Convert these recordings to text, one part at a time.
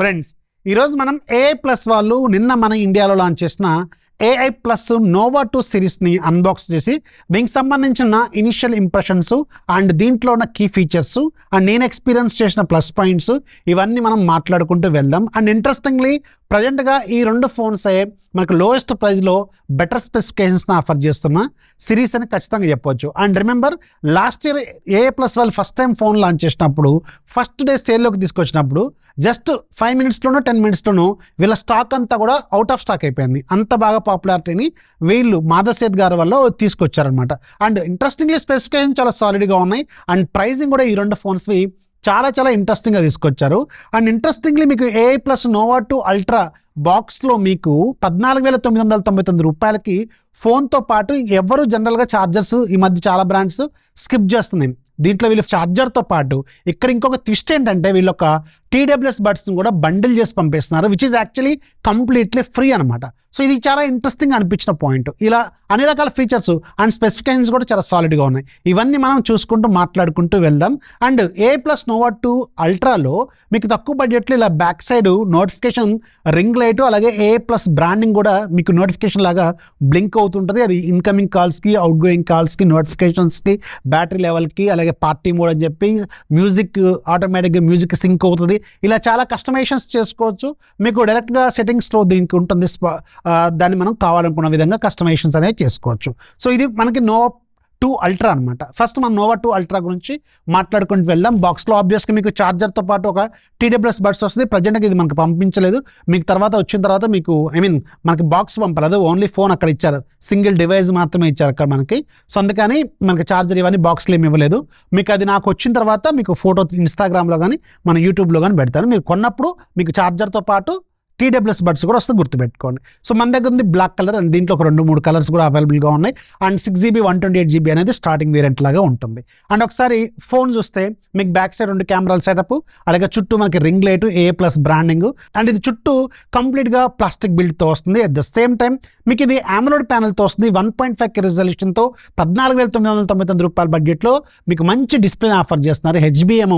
Friends, ఈరోజు మనం AI plus వాళ్ళు నిన్న మన ఇండియాలో లాంచ్ చేసిన ఏఐ ప్లస్ నోవా 2 సిరీస్ని అన్బాక్స్ చేసి దీనికి సంబంధించిన ఇనిషియల్ ఇంప్రెషన్స్ అండ్ దీంట్లో ఉన్న కీ ఫీచర్స్ అండ్ నేను ఎక్స్పీరియన్స్ చేసిన ప్లస్ పాయింట్స్ ఇవన్నీ మనం మాట్లాడుకుంటూ వెళ్దాం. అండ్ ఇంట్రెస్టింగ్లీ ప్రజెంట్గా ఈ రెండు ఫోన్స్ మనకు లోయెస్ట్ ప్రైస్లో బెటర్ స్పెసిఫికేషన్స్ని ఆఫర్ చేస్తున్న సిరీస్ అని ఖచ్చితంగా చెప్పవచ్చు. And remember, last year AI plus వాళ్ళు ఫస్ట్ టైం ఫోన్ లాంచ్ చేసినప్పుడు ఫస్ట్ డే సేల్లోకి తీసుకొచ్చినప్పుడు జస్ట్ 5 మినిట్స్లోనో 10 మినిట్స్లోనో వీళ్ళ స్టాక్ అంతా కూడా అవుట్ ఆఫ్ స్టాక్ అయిపోయింది. అంత బాగా పాపులారిటీని వీళ్ళు మాధవ్ గారి వల్ల తీసుకొచ్చారనమాట. అండ్ ఇంట్రెస్టింగ్లీ స్పెసిఫికేషన్ చాలా సాలిడ్గా ఉన్నాయి. అండ్ ప్రైజింగ్ కూడా ఈ రెండు ఫోన్స్వి చాలా చాలా ఇంట్రెస్టింగ్గా తీసుకొచ్చారు. అండ్ ఇంట్రెస్టింగ్లీ మీకు ఏఐ ప్లస్ నోవా 2 అల్ట్రా బాక్స్లో మీకు 14,999 రూపాయలకి ఫోన్తో పాటు ఎవరు జనరల్గా ఛార్జర్స్ ఈ మధ్య చాలా బ్రాండ్స్ స్కిప్ చేస్తున్నాయి. దీంట్లో వీళ్ళు ఛార్జర్తో పాటు ఇక్కడ ఇంకొక ట్విస్ట్ ఏంటంటే వీళ్ళు ఒక టీడబ్ల్యూఎస్ బడ్స్ని కూడా బండిల్ చేసి పంపిస్తున్నారు, which is actually completely free అనమాట. సో ఇది చాలా ఇంట్రెస్టింగ్ అనిపించిన పాయింట్. ఇలా అన్ని రకాల ఫీచర్స్ అండ్ స్పెసిఫికేషన్స్ కూడా చాలా సాలిడ్గా ఉన్నాయి. ఇవన్నీ మనం చూసుకుంటూ మాట్లాడుకుంటూ వెళ్దాం. అండ్ ఏ ప్లస్ నోవా 2 అల్ట్రాలో మీకు తక్కువ బడ్జెట్లో ఇలా back side notification ring light అలాగే ఏ ప్లస్ బ్రాండింగ్ కూడా మీకు నోటిఫికేషన్ లాగా బ్లింక్ అవుతుంటుంది. అది ఇన్కమింగ్ కాల్స్కి అవుట్ గోయింగ్ కాల్స్కి నోటిఫికేషన్స్కి బ్యాటరీ లెవెల్కి అలాగే పార్టీ మోడ్ అని చెప్పి మ్యూజిక్ ఆటోమేటిక్గా మ్యూజిక్ సింక్ అవుతుంది. ఇలా చాలా కస్టమైజేషన్స్ చేసుకోవచ్చు. మీకు డైరెక్ట్గా సెట్టింగ్స్లో దీనికి ఉంటుంది, దాన్ని మనం కావాలనుకున్న విధంగా కస్టమైజేషన్స్ అనేవి చేసుకోవచ్చు. సో ఇది మనకి నోవా 2 అల్ట్రా అనమాట. ఫస్ట్ మనం నోవా 2 అల్ట్రా గురించి మాట్లాడుకుంటూ వెళ్దాం. బాక్స్లో ఆబ్వియస్గా మీకు ఛార్జర్తో పాటు ఒక టీడబ్ల్యూఎస్ బడ్స్ వస్తుంది. ప్రజెంట్గా ఇది మనకు పంపించలేదు, మీకు తర్వాత వచ్చిన తర్వాత మీకు మనకి బాక్స్ పంపలేదు, ఓన్లీ ఫోన్ అక్కడ ఇచ్చారు, సింగిల్ డివైస్ మాత్రమే ఇచ్చారు అక్కడ మనకి. సో అందుకని మనకి ఛార్జర్ ఇవన్నీ బాక్స్లో ఏమి ఇవ్వలేదు. మీకు అది నాకు వచ్చిన తర్వాత మీకు ఫోటో ఇన్స్టాగ్రామ్లో కానీ మన యూట్యూబ్లో కానీ పెడతాను. మీరు కొన్నప్పుడు మీకు ఛార్జర్తో పాటు టీడబ్ల్యూఎస్ బడ్స్ కూడా వస్తే గుర్తుపెట్టుకోండి. సో మన దగ్గర ఉంది బ్లాక్ కలర్ అండ్ దీంట్లో ఒక 2-3 కలర్స్ కూడా అవైలబుల్గా ఉన్నాయి. అండ్ 6GB 128GB అనేది స్టార్టింగ్ వేరియంట్ లాగా ఉంటుంది. అండ్ ఒకసారి ఫోన్ చూస్తే మీకు బ్యాక్ సైడ్ 2 కెమెరాల సెటప్ అలాగే చుట్టూ మనకి ring light A plus branding and ఇది చుట్టూ కంప్లీట్గా ప్లాస్టిక్ బిల్డ్తో వస్తుంది. అట్ ద సేమ్ టైం మీకు ఇది AMOLED ప్యానల్తో వస్తుంది. 1.5K రిజల్యూషన్తో 14,999 రూపాయల బడ్జెట్లో మీకు మంచి డిస్ప్లే ఆఫర్ చేస్తున్నారు. HBM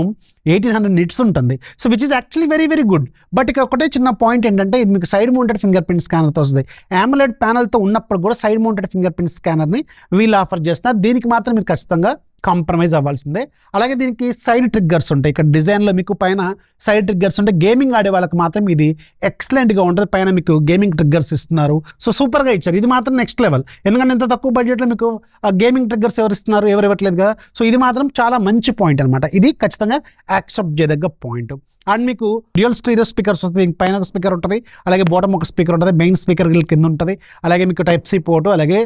1800 నిట్స్ ఉంటుంది. So which is actually very very good. But ఇక ఒకటే చిన్న పాయింట్ ఏంటంటే ఇది మీకు సైడ్ మౌంటెడ్ ఫింగర్ ప్రింట్ స్కానర్తో వస్తుంది. AMOLED ప్యానల్తో ఉన్నప్పుడు కూడా సైడ్ మౌంటెడ్ ఫింగర్ ప్రింట్ స్కానర్ని వీళ్ళు ఆఫర్ చేస్తున్నారు. దీనికి మాత్రం మీరు ఖచ్చితంగా కాంప్రమైజ్ అవ్వాల్సిందే. అలాగే దీనికి సైడ్ ట్రిగ్గర్స్ ఉంటాయి. ఇక్కడ డిజైన్లో మీకు పైన సైడ్ ట్రిగ్గర్స్ ఉంటాయి. గేమింగ్ ఆడే వాళ్ళకి మాత్రం ఇది ఎక్సలెంట్గా ఉంటుంది. పైన మీకు గేమింగ్ ట్రిగ్గర్స్ ఇస్తున్నారు. సో సూపర్గా ఇచ్చారు. ఇది మాత్రం నెక్స్ట్ లెవెల్. ఎందుకంటే ఇంత తక్కువ బడ్జెట్లో మీకు గేమింగ్ ట్రిగ్గర్స్ ఎవరు ఇస్తున్నారు, ఎవరు ఇవ్వట్లేదు కదా. సో ఇది మాత్రం చాలా మంచి పాయింట్ అనమాట. ఇది ఖచ్చితంగా యాక్సెప్ట్ చేయదగ్గ పాయింట్. అండ్ మీకు డ్యూయల్ స్టీరియో స్పీకర్స్ వస్తుంది. పైన ఒక స్పీకర్ ఉంటుంది, అలాగే బాటమ్ ఒక స్పీకర్ ఉంటుంది, మెయిన్ స్పీకర్ కింద ఉంటుంది, అలాగే మీకు Type-C పోర్టు, అలాగే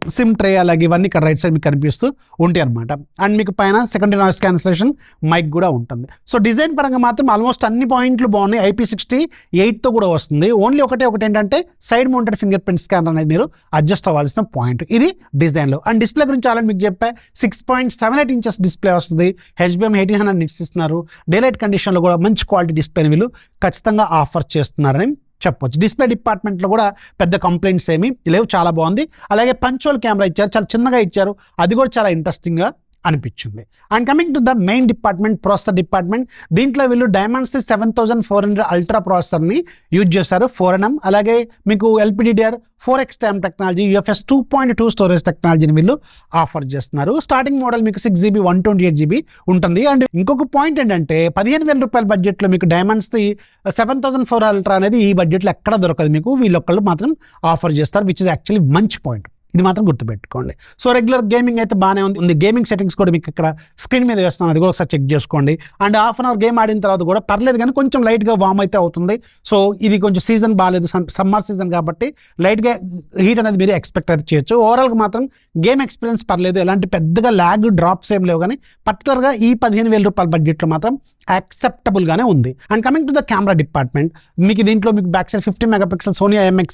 సిమ్ ట్రే, అలాగే ఇవన్నీ ఇక్కడ రైట్ సైడ్ మీకు కనిపిస్తూ ఉంటాయి అనమాట. అండ్ మీకు పైన సెకండరీ నాయిస్ క్యాన్సిలేషన్ మైక్ కూడా ఉంటుంది. సో డిజైన్ పరంగా మాత్రం ఆల్మోస్ట్ అన్ని పాయింట్లు బాగున్నాయి. IP68తో కూడా వస్తుంది. ఓన్లీ ఒకటి ఏంటంటే side mounted finger print scanner అనేది మీరు అడ్జస్ట్ అవ్వాల్సిన పాయింట్ ఇది డిజైన్లో. అండ్ డిస్ప్లే గురించి ఆల్రెడీ మీకు చెప్పా, 6.78 ఇంచెస్ డిస్ప్లే వస్తుంది. HBM 1800 నిట్స్ ఇస్తున్నారు. డేలైట్ కండిషన్లో కూడా మంచి క్వాలిటీ డిస్ప్లేని వీళ్ళు ఖచ్చితంగా ఆఫర్ చేస్తున్నారని చెప్పొచ్చు. డిస్ప్లే డిపార్ట్మెంట్లో కూడా పెద్ద కంప్లైంట్స్ ఏమీ లేవు, చాలా బాగుంది. అలాగే పంచోల్ కెమెరా ఇచ్చారు, చాలా చిన్నగా ఇచ్చారు, అది కూడా చాలా ఇంట్రెస్టింగ్గా అనిపించింది. And coming to the main department, processor department, దీంట్లో వీళ్ళు Dimensity 7400 అల్ట్రా ప్రాసెసర్ని యూజ్ చేశారు, 4nm. అలాగే మీకు LPDDR 4x time technology, UFS 2.2 storage టెక్నాలజీని వీళ్ళు ఆఫర్ చేస్తున్నారు. స్టార్టింగ్ మోడల్ మీకు 6GB 128GB ఉంటుంది. అండ్ ఇంకొక పాయింట్ ఏంటంటే 15,000 రూపాయల బడ్జెట్లో మీకు Dimensity 7400 అల్ట్రా అనేది ఈ బడ్జెట్లో ఎక్కడ దొరకదు. మీకు వీళ్ళొక్కళ్ళు మాత్రం ఆఫర్ చేస్తారు, విచ్ ఇస్ యాక్చువల్లీ మంచి పాయింట్. ఇది మాత్రం గుర్తుపెట్టుకోండి. సో రెగ్యులర్ గేమింగ్ అయితే బాగానే ఉంది. గేమింగ్ సెట్టింగ్స్ కూడా మీకు ఇక్కడ స్క్రీన్ మీద వేస్తున్నాను, అది కూడా ఒకసారి చెక్ చేసుకోండి. And half an hour game ఆడిన తర్వాత కూడా పర్లేదు, కానీ కొంచెం లైట్గా వామ్ అయితే అవుతుంది. సో ఇది కొంచెం సీజన్ బాగాలేదు, సమ్మర్ సీజన్ కాబట్టి లైట్గా హీట్ అనేది మీరు ఎక్స్పెక్ట్ అయితే చేయొచ్చు. ఓవరాల్గా మాత్రం గేమ్ ఎక్స్పీరియన్స్ పర్లేదు, ఎలాంటి పెద్దగా ల్యాగ్ డ్రాప్స్ ఏం లేవు. కానీ పర్టికులర్గా ఈ 15,000 రూపాయల బడ్జెట్లో మాత్రం యాక్సెప్టబుల్గానే ఉంది. And coming to the camera department, మీకు దీంట్లో మీకు back side 50 megapixel Sony IMX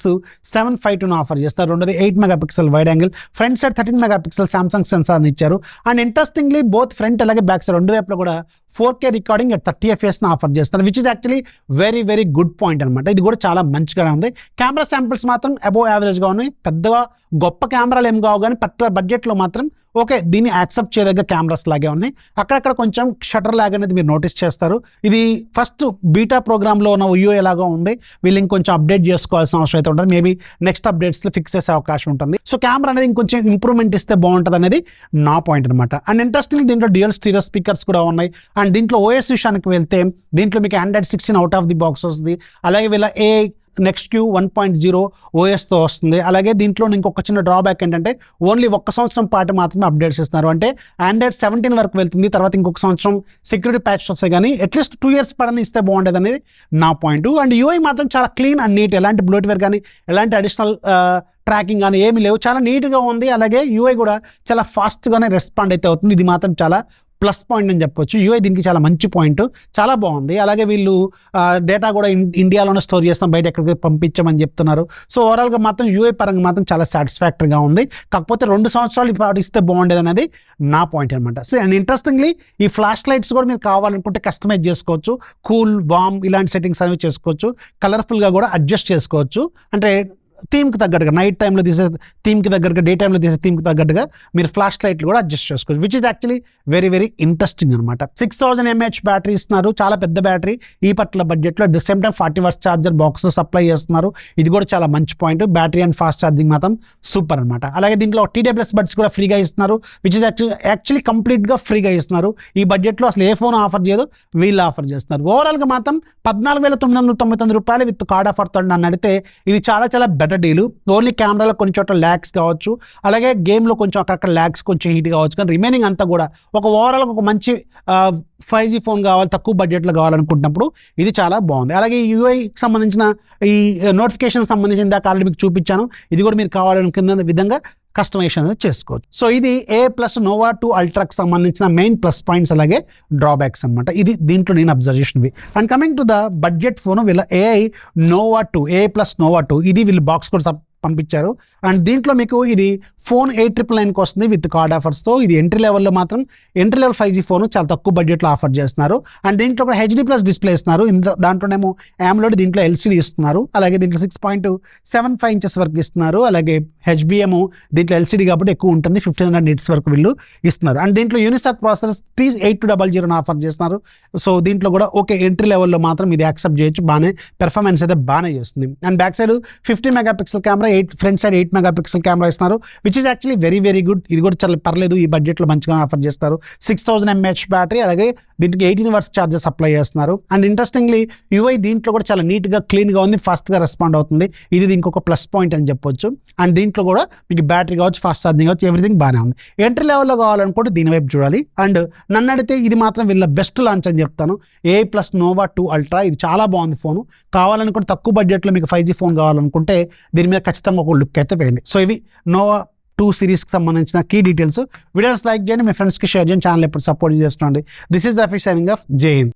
752 offer చేస్తారు. రెండోది 8 megapixel wide angle, front side 13 megapixel Samsung సెన్సార్ని ఇచ్చారు. అండ్ ఇంట్రెస్టింగ్లీ బోత్ ఫ్రంట్ అలాగే బ్యాక్ సైడ్ రెండు వైపులో కూడా 4K recording at 30 FPS offer చేస్తారు, which is actually very very good point అనమాట. ఇది కూడా చాలా మంచిగానే ఉంది. కెమెరా శాంపిల్స్ మాత్రం అబోవ్ యావరేజ్గా ఉన్నాయి. పెద్దగా గొప్ప కెమెరాలు ఏం కావు, కానీ పర్టికులర్ బడ్జెట్లో మాత్రం ఓకే దీన్ని యాక్సెప్ట్ చేయదగ్గ కెమెరాస్ లాగే ఉన్నాయి. అక్కడక్కడ కొంచెం షటర్ లాగ్ అనేది మీరు నోటీస్ చేస్తారు. ఇది ఫస్ట్ బీటా ప్రోగ్రామ్లో ఉన్న యూఐ ఎలాగో ఉంది, వీళ్ళు ఇంకొంచెం అప్డేట్ చేసుకోవాల్సిన అవసరం అయితే ఉంటుంది. మేబీ నెక్స్ట్ అప్డేట్స్లో ఫిక్స్ చేసే అవకాశం ఉంటుంది. సో కెమెరా అనేది ఇంకొంచెం ఇంప్రూవ్మెంట్ ఇస్తే బాగుంటుంది అనేది నా పాయింట్ అనమాట. అండ్ ఇంట్రెస్టింగ్ దీంట్లో డ్యూయల్ స్టీరియో స్పీకర్స్ కూడా ఉన్నాయి. అండ్ దీంట్లో ఓఎస్ విషయానికి వెళ్తే దీంట్లో మీకు Android 16 out of the box వస్తుంది. అలాగే వీళ్ళ నెక్స్ట్ క్యూ 1.0 ఓఎస్తో వస్తుంది. అలాగే దీంట్లో ఇంకొక చిన్న డ్రాబ్యాక్ ఏంటంటే ఓన్లీ 1 సంవత్సరం పాటు మాత్రమే అప్డేట్స్ ఇస్తున్నారు. అంటే Android 17 వరకు వెళ్తుంది, తర్వాత ఇంకొక సంవత్సరం సెక్యూరిటీ ప్యాచ్ వస్తాయి, కానీ అట్లీస్ట్ 2 years పడని ఇస్తే బాగుండేది అనేది నా పాయింట్. అండ్ యూఐ మాత్రం చాలా క్లీన్ అండ్ నీట్, ఎలాంటి బ్లోట్వేర్ కానీ ఎలాంటి అడిషనల్ ట్రాకింగ్ కానీ ఏమీ లేవు, చాలా నీట్గా ఉంది. అలాగే యూఐ కూడా చాలా ఫాస్ట్గానే రెస్పాండ్ అయితే అవుతుంది. ఇది మాత్రం చాలా ప్లస్ పాయింట్ అని చెప్పొచ్చు. యూఐ దీనికి చాలా మంచి పాయింట్, చాలా బాగుంది. అలాగే వీళ్ళు డేటా కూడా ఇండియాలోనే స్టోర్ చేస్తాం, బయట ఎక్కడికి పంపించామని చెప్తున్నారు. సో ఓవరాల్గా మాత్రం యూఐ పరంగా మాత్రం చాలా సాటిస్ఫాక్టరీగా ఉంది. కాకపోతే 2 సంవత్సరాలు పాటు ఇస్తే బాగుండేది అనేది నా పాయింట్ అనమాట. సో అండ్ ఇంట్రెస్టింగ్లీ ఈ ఫ్లాష్ లైట్స్ కూడా మీరు కావాలనుకుంటే కస్టమైజ్ చేసుకోవచ్చు. కూల్, వామ్ ఇలాంటి సెట్టింగ్స్ అనేవి చేసుకోవచ్చు. కలర్ఫుల్గా కూడా అడ్జస్ట్ చేసుకోవచ్చు. అంటే థీమ్కి తగ్గట్టుగా, నైట్ టైంలో తీసే థీమ్కి తగ్గట్టుగా, డే టైంలో తీసే థీమ్కి తగ్గట్టుగా మీరు ఫ్లాష్ లైట్లు కూడా అడ్జస్ట్ చేసుకోవచ్చు, which is actually very very interesting అనమాట. 6000 mAh బ్యాటరీ ఇస్తున్నారు, చాలా పెద్ద బ్యాటరీ ఈ పర్టికులర్ బడ్జెట్లో. At the same time 40 watts charger box supply చేస్తున్నారు, ఇది కూడా చాలా మంచి point. Battery and fast charging మాత్రం సూపర్ అనమాట. అలాగే దీంట్లో TWS బడ్స్ కూడా ఫ్రీగా ఇస్తున్నారు, విచ్ ఇస్ యాక్చువల్లీ కంప్లీట్గా ఫ్రీగా ఇస్తున్నారు. ఈ బడ్జెట్లో అసలు ఏ ఫోన్ ఆఫర్ చేయదు, వీళ్ళు ఆఫర్ చేస్తున్నారు. ఓవరాల్గా మాత్రం 14,999 రూపాయలు విత్ కార్డ్ ఆఫర్తో నన్ను అడిగితే ఇది చాలా చాలా బెటర్ డీలు. ఓన్లీ కెమెరాలో కొన్ని చోట్ల ల్యాగ్స్ కావచ్చు, అలాగే గేమ్లో కొంచెం అక్కడ ల్యాగ్స్ కొంచెం హీట్ కావచ్చు, కానీ రిమైనింగ్ అంతా కూడా ఒక ఓవరాల్గా ఒక మంచి 5G ఫోన్ కావాలి, తక్కువ బడ్జెట్లో కావాలనుకుంటున్నప్పుడు ఇది చాలా బాగుంది. అలాగే ఈ యూఐకి సంబంధించిన ఈ నోటిఫికేషన్ సంబంధించిన దాకా ఆల్రెడీ మీకు చూపించాను, ఇది కూడా మీరు కావాలనుకున్న విధంగా కస్టమైజేషన్ అనేది చేసుకోవచ్చు. సో ఇది A+ Nova 2 Ultraకి సంబంధించిన మెయిన్ ప్లస్ పాయింట్స్, అలాగే డ్రాబ్యాక్స్ అనమాట. ఇది దీంట్లో నేను అబ్జర్వేషన్వి. And coming to the budget phone, వీళ్ళ A+ Nova 2 ఇది వీళ్ళు బాక్స్ కూడా పంపించారు. అండ్ దీంట్లో మీకు ఇది ఫోన్ 899కి వస్తుంది విత్ కార్డ్ ఆఫర్స్తో. ఇది ఎంట్రీ లెవెల్లో మాత్రం ఎంట్రీ లెవెల్ 5G ఫోన్ చాలా తక్కువ బడ్జెట్లో ఆఫర్ చేస్తున్నారు. అండ్ దీంట్లో కూడా HD+ డిస్ప్లే ఇస్తున్నారు. దాంట్లోనేమో AMOLED, దీంట్లో LCD ఇస్తున్నారు. అలాగే దీంట్లో 6.75 inches వరకు ఇస్తున్నారు. అలాగే HBM దీంట్లో LCD కాబట్టి ఎక్కువ ఉంటుంది, 1500 nits వరకు వీళ్ళు ఇస్తున్నారు. అండ్ దీంట్లో యూనిసాక్ ప్రాసెసర్ 38200 ఆఫర్ చేస్తున్నారు. సో దీంట్లో కూడా ఓకే ఎంట్రీ లెవెల్లో మాత్రం ఇది యాక్సెప్ట్ చేయొచ్చు, బాగానే పెర్ఫార్మెన్స్ అయితే బాగానే చేస్తుంది. And back side 50 MP camera, front side 8 MP camera ఇస్తున్నారు, which is actually very very good. ఇది కూడా చాలా పర్లేదు, ఈ బడ్జెట్లో మంచిగా ఆఫర్ చేస్తారు. 6000 mAh బ్యాటరీ, అలాగే దీనికి 18 watts ఛార్జర్ సప్లై చేస్తున్నారు. అండ్ ఇంట్రెస్టింగ్లీ యూఐ దీంట్లో కూడా చాలా నీట్గా క్లీన్గా ఉంది, ఫాస్ట్గా రెస్పాండ్ అవుతుంది. ఇది దీనికి ఒక ప్లస్ పాయింట్ అని చెప్పొచ్చు. అండ్ దీంట్లో కూడా మీకు బ్యాటరీ కావచ్చు, ఫాస్ట్ ఛార్జింగ్ కావచ్చు, ఎవ్రీథింగ్ బాగానే ఉంది. ఎంట్రీ లెవెల్లో కావాలనుకుంటే దీని వైపు చూడాలి. అండ్ నన్ను అడిగితే ఇది మాత్రం వీళ్ళ బెస్ట్ లాంచ్ అని చెప్తాను. A+ Nova 2 Ultra ఇది చాలా బాగుంది ఫోను. కావాలనుకుంటే తక్కువ బడ్జెట్లో మీకు 5G ఫోన్ కావాలనుకుంటే దీని మీద ఖచ్చితంగా ఒక లుక్ అయితే వేయండి. సో ఇవి Nova 2 సిరీస్కి సంబంధించిన కీ డీటెయిల్స్. వీడియోస్ లైక్ చేయండి, మీ ఫ్రెండ్స్కి షేర్ చేయండి, ఛానల్ ఎప్పుడు సపోర్ట్ చేస్తుండండి. దిస్ ఈస్ అఫీ సైనింగ్ ఆఫ్. జై హింద్.